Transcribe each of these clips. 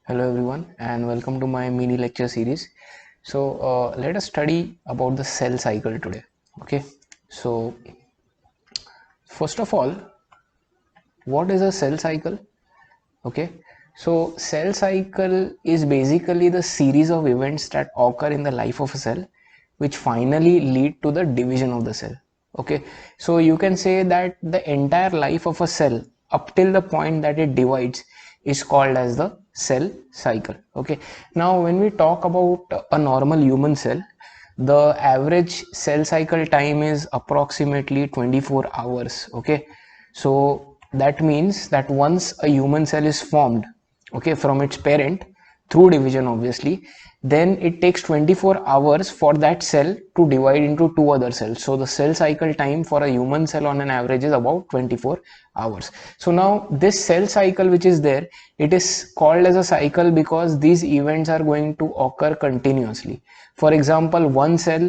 Hello everyone and welcome to my mini lecture series. So let us study about the cell cycle today. Okay, so first of all, what is a cell cycle? Okay, so cell cycle is basically the series of events that occur in the life of a cell which finally lead to the division of the cell. Okay, so you can say that the entire life of a cell up till the point that it divides is called as the cell cycle. Okay, now when we talk about a normal human cell, the average cell cycle time is approximately 24 hours. Okay, so that means that once a human cell is formed, okay, from its parent through division obviously, then it takes 24 hours for that cell to divide into two other cells. So the cell cycle time for a human cell on an average is about 24 hours. So now this cell cycle which is there, it is called as a cycle because these events are going to occur continuously. For example, one cell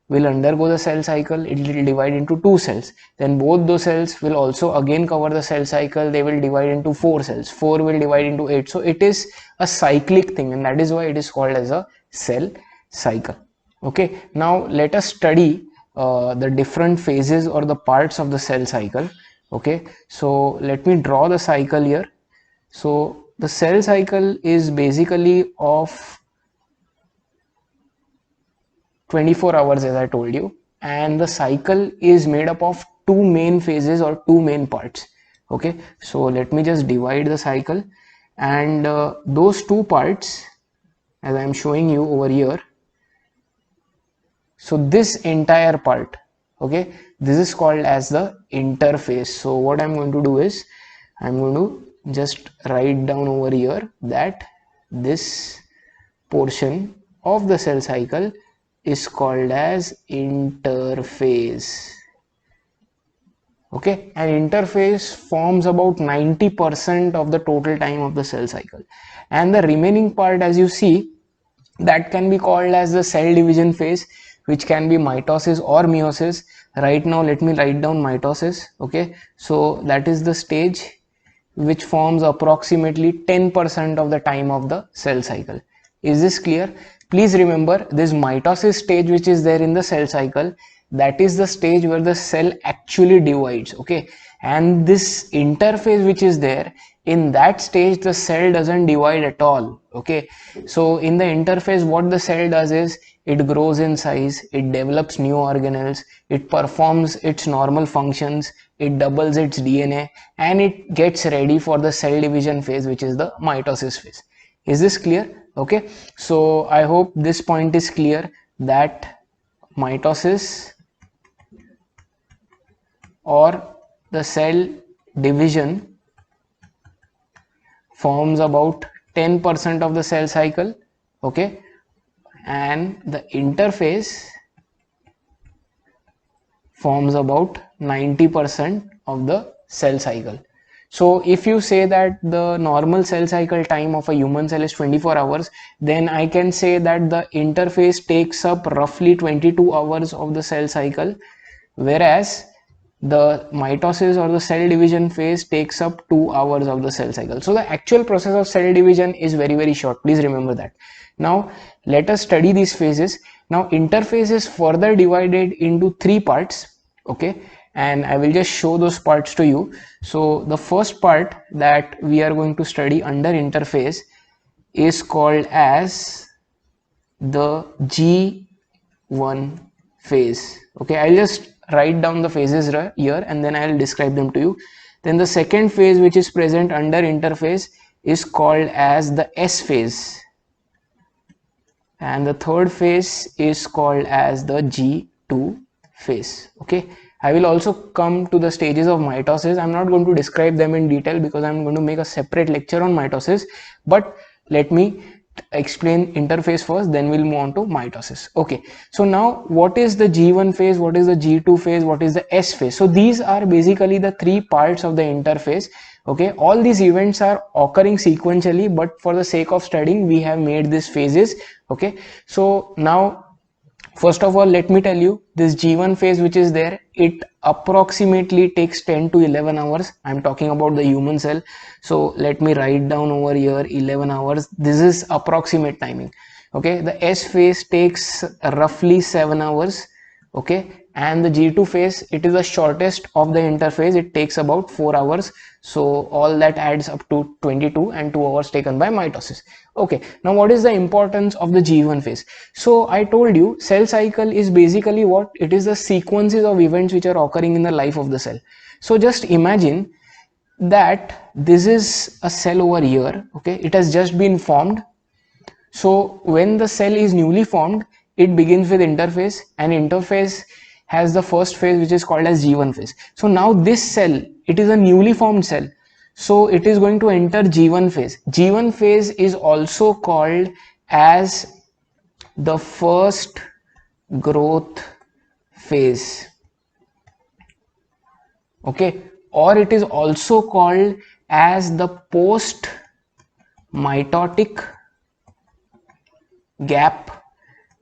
will undergo the cell cycle, it will divide into two cells, then both those cells will also again cover the cell cycle, they will divide into four cells, four will divide into eight. So it is a cyclic thing, and that is why it is called as a cell cycle. Okay, now let us study the different phases or the parts of the cell cycle. Okay, so let me draw the cycle here. So the cell cycle is basically of 24 hours, as I told you, and the cycle is made up of two main phases or two main parts. Okay, so let me just divide the cycle, and those two parts, as I am showing you over here, so this entire part, okay, this is called as the interphase. So what I'm going to do is I'm going to just write down over here that this portion of the cell cycle is called as interphase. Okay, an interphase forms about 90% of the total time of the cell cycle, and the remaining part, as you see, that can be called as the cell division phase, which can be mitosis or meiosis. Right now let me write down mitosis. Okay, so that is the stage which forms approximately 10% of the time of the cell cycle. Is this clear? Please remember, this mitosis stage which is there in the cell cycle, that is the stage where the cell actually divides. Okay, and this interphase which is there, in that stage the cell doesn't divide at all. Okay, so in the interphase what the cell does is it grows in size, it develops new organelles, it performs its normal functions, it doubles its DNA, and it gets ready for the cell division phase, which is the mitosis phase. Is this clear? Okay, so I hope this point is clear, that mitosis or the cell division forms about 10% of the cell cycle. Okay, and the interphase forms about 90% of the cell cycle. So if you say that the normal cell cycle time of a human cell is 24 hours, then I can say that the interphase takes up roughly 22 hours of the cell cycle, whereas the mitosis or the cell division phase takes up 2 hours of the cell cycle. So the actual process of cell division is very short. Please remember that. Now let us study these phases. Now interphase is further divided into three parts. Okay, and I will just show those parts to you. So the first part that we are going to study under interphase is called as the G1 phase. Okay, I'll just write down the phases here and then I'll describe them to you. Then the second phase which is present under interphase is called as the S phase, and the third phase is called as the G2 phase. Okay, I will also come to the stages of mitosis. I'm not going to describe them in detail because I'm going to make a separate lecture on mitosis, but let me explain interphase first, then we'll move on to mitosis. Okay, so now what is the G1 phase, what is the G2 phase, what is the S phase? So these are basically the three parts of the interphase. Okay, all these events are occurring sequentially, but for the sake of studying we have made these phases. Okay, so now First of all, let me tell you, this G1 phase which is there, it approximately takes 10 to 11 hours. I'm talking about the human cell. So let me write down over here 11 hours. This is approximate timing. Okay, the S phase takes roughly 7 hours. Okay, and the G2 phase, it is the shortest of the interphase. It takes about 4 hours. So all that adds up to 22 and 2 hours taken by mitosis. Okay, now what is the importance of the G1 phase? So I told you, cell cycle is basically what? It is the sequences of events which are occurring in the life of the cell. So just imagine that this is a cell over here. Okay, it has just been formed. So when the cell is newly formed, it begins with interphase, and interphase has the first phase which is called as G1 phase. So now this cell, it is a newly formed cell. So it is going to enter G1 phase. G1 phase is also called as the first growth phase. Okay, or it is also called as the post mitotic gap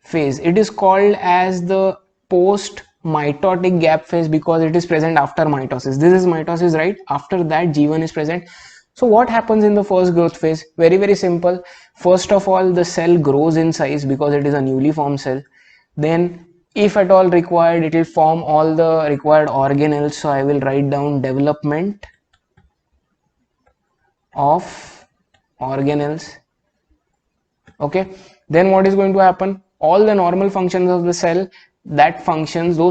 phase. It is called as the post mitotic gap phase because it is present after mitosis. This is mitosis, right? After that G1 is present. So what happens in the first growth phase? Very simple. First of all, the cell grows in size because it is a newly formed cell. Then if at all required, it will form all the required organelles. So I will write down development of organelles. Okay, then what is going to happen? All the normal functions of the cell, those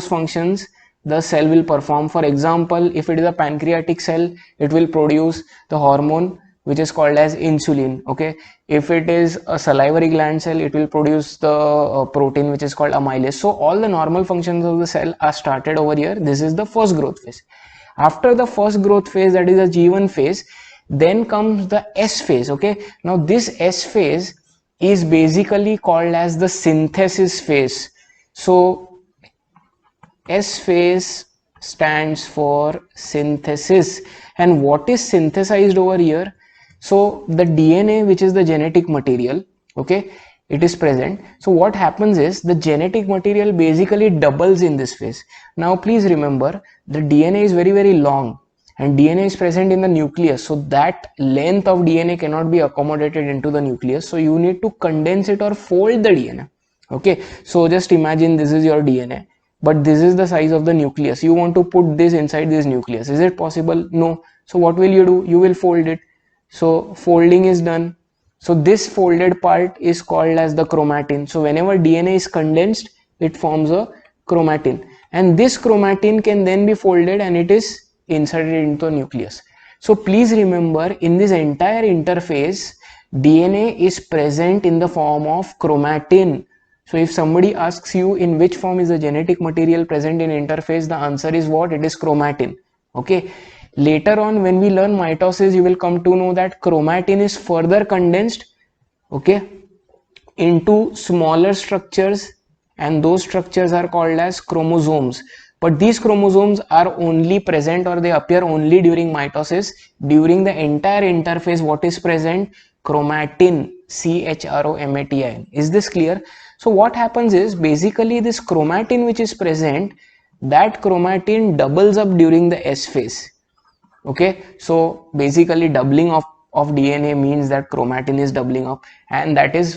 functions the cell will perform. For example, if it is a pancreatic cell, it will produce the hormone which is called as insulin. Okay, if it is a salivary gland cell, it will produce the protein which is called amylase. So all the normal functions of the cell are started over here. This is the first growth phase. After the first growth phase, that is the G1 phase, then comes the S phase. Okay, now this S phase is basically called as the synthesis phase. So S phase stands for synthesis. And what is synthesized over here? So the DNA, which is the genetic material, okay, it is present. So what happens is the genetic material basically doubles in this phase. Now please remember, the DNA is very long and DNA is present in the nucleus, so that length of DNA cannot be accommodated into the nucleus. So you need to condense it or fold the DNA. Okay, so just imagine this is your DNA, but this is the size of the nucleus. You want to put this inside this nucleus. Is it possible? No. So what will you do? You will fold it. So folding is done. So this folded part is called as the chromatin. So whenever DNA is condensed, it forms a chromatin, and this chromatin can then be folded and it is inserted into a nucleus. So please remember, in this entire interphase, DNA is present in the form of chromatin. So if somebody asks you in which form is the genetic material present in interphase, the answer is what? It is chromatin. Okay, later on when we learn mitosis, you will come to know that chromatin is further condensed, okay, into smaller structures, and those structures are called as chromosomes. But these chromosomes are only present, or they appear only during mitosis. During the entire interphase, what is present? Chromatin, chromatin. Is this clear? So what happens is, basically this chromatin which is present, that chromatin doubles up during the S phase. Okay, so basically doubling of DNA means that chromatin is doubling up, and that is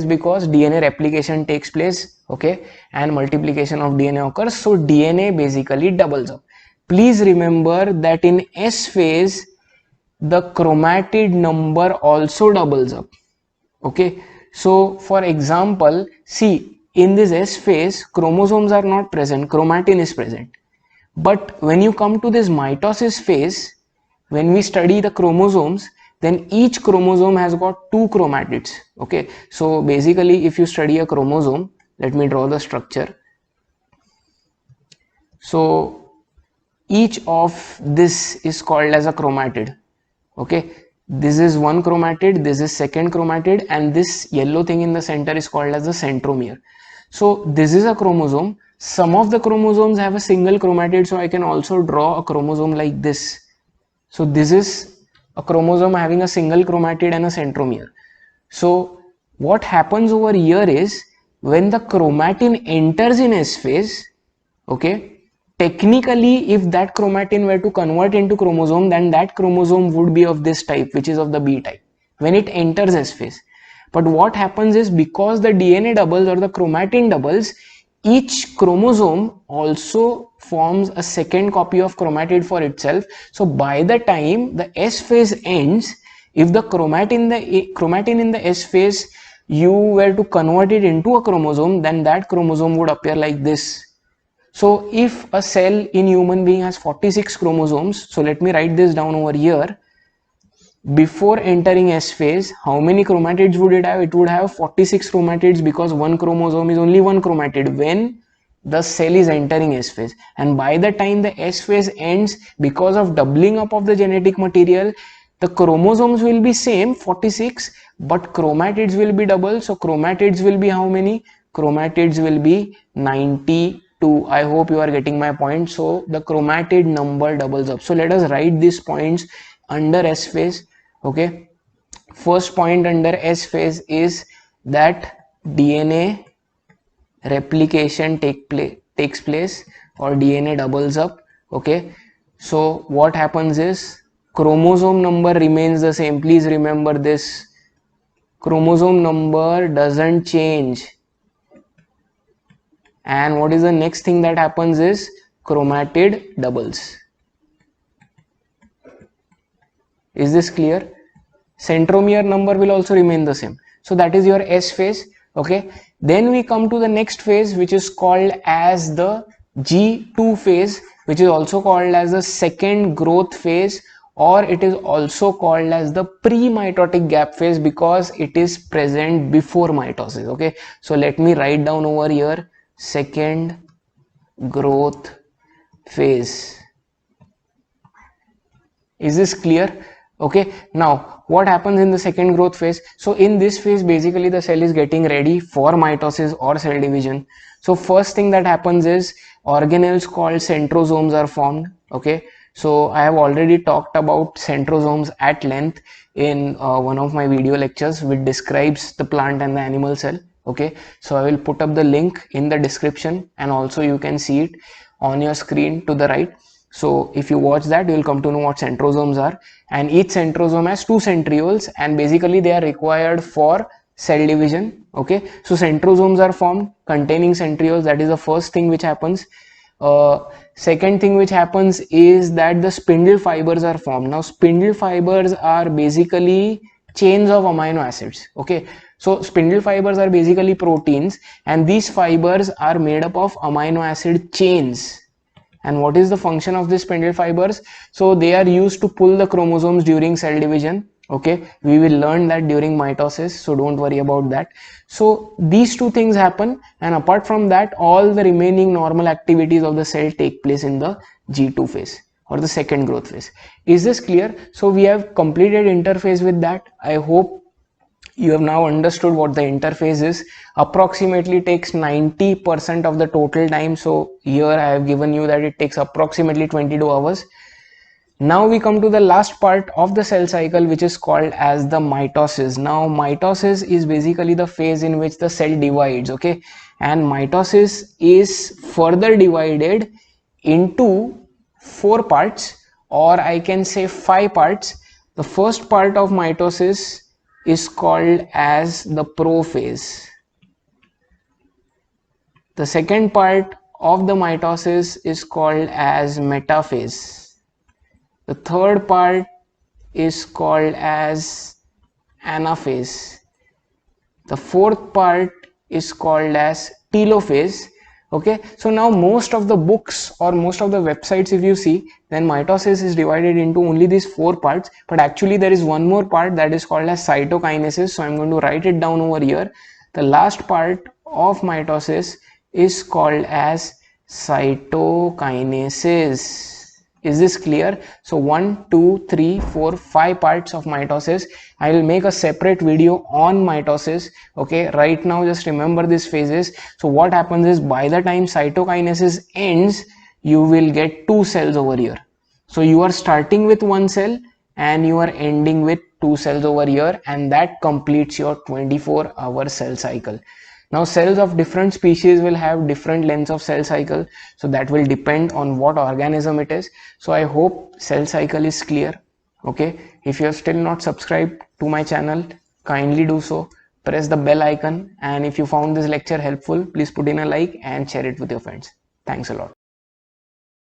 because DNA replication takes place, okay, and multiplication of DNA occurs, so DNA basically doubles up. Please remember that in S phase, the chromatid number also doubles up. Okay, so for example, see, in this S phase, chromosomes are not present, chromatin is present. But when you come to this mitosis phase, when we study the chromosomes, then each chromosome has got two chromatids. Okay, so basically if you study a chromosome, let me draw the structure. So each of this is called as a chromatid. Okay, this is one chromatid, this is second chromatid, and this yellow thing in the center is called as the centromere. So this is a chromosome. Some of the chromosomes have a single chromatid, so I can also draw a chromosome like this. So this is a chromosome having a single chromatid and a centromere. So what happens over here is, when the chromatin enters in S phase, okay, technically if that chromatin were to convert into chromosome, then that chromosome would be of this type, which is of the B type, when it enters S phase. But what happens is, because the DNA doubles or the chromatin doubles, each chromosome also forms a second copy of chromatid for itself. So by the time the S phase ends, if the chromatin in the S phase you were to convert it into a chromosome, then that chromosome would appear like this. So if a cell in human being has 46 chromosomes, so let me write this down over here. Before entering S phase, how many chromatids would it have? It would have 46 chromatids, because one chromosome is only one chromatid when the cell is entering S phase. And by the time the S phase ends, because of doubling up of the genetic material, the chromosomes will be same 46, but chromatids will be double. So chromatids will be how many? Chromatids will be 92. I hope you are getting my point. So the chromatid number doubles up. So let us write these points under S phase. Okay, first point under S phase is that DNA replication takes place, or DNA doubles up. Okay, so what happens is, chromosome number remains the same. Please remember this, chromosome number doesn't change. And what is the next thing that happens is, chromatid doubles. Is this clear? Centromere number will also remain the same. So that is your S phase. Okay, then we come to the next phase, which is called as the G2 phase, which is also called as the second growth phase, or it is also called as the pre-mitotic gap phase, because it is present before mitosis. Okay, so let me write down over here, second growth phase. Is this clear? Okay, now what happens in the second growth phase? So in this phase, basically the cell is getting ready for mitosis or cell division. So first thing that happens is, organelles called centrosomes are formed. Okay, so I have already talked about centrosomes at length in one of my video lectures, which describes the plant and the animal cell. Okay, so I will put up the link in the description, and also you can see it on your screen to the right. So if you watch that, you will come to know what centrosomes are. And each centrosome has two centrioles, and basically they are required for cell division. Okay, so centrosomes are formed containing centrioles. That is the first thing which happens. Second thing which happens is that the spindle fibers are formed. Now spindle fibers are basically chains of amino acids. Okay, so spindle fibers are basically proteins, and these fibers are made up of amino acid chains. And what is the function of these spindle fibers? So they are used to pull the chromosomes during cell division. Okay, we will learn that during mitosis, so don't worry about that. So these two things happen, and apart from that, all the remaining normal activities of the cell take place in the G2 phase, or the second growth phase. Is this clear? So we have completed interphase with that. I hope you have now understood what the interphase is. Approximately takes 90% of the total time. So here I have given you that it takes approximately 22 hours. Now we come to the last part of the cell cycle, which is called as the mitosis. Now mitosis is basically the phase in which the cell divides. Okay, and mitosis is further divided into 4 parts, or I can say 5 parts. The first part of mitosis is called as the prophase. The second part of the mitosis is called as metaphase. The third part is called as anaphase. The fourth part is called as telophase. Okay, so now most of the books or most of the websites, if you see, then mitosis is divided into only these 4 parts, but actually there is one more part that is called as cytokinesis. So I'm going to write it down over here. The last part of mitosis is called as cytokinesis. Is this clear? So 1, 2, 3, 4, 5 parts of mitosis. I will make a separate video on mitosis. Okay, right now just remember these phases. So what happens is, by the time cytokinesis ends, you will get 2 cells over here. So you are starting with 1 cell and you are ending with 2 cells over here, and that completes your 24-hour cell cycle. Now cells of different species will have different lengths of cell cycle, so that will depend on what organism it is. So I hope cell cycle is clear. Okay, if you are still not subscribed to my channel, kindly do so. Press the bell icon, and if you found this lecture helpful, please put in a like and share it with your friends. Thanks a lot.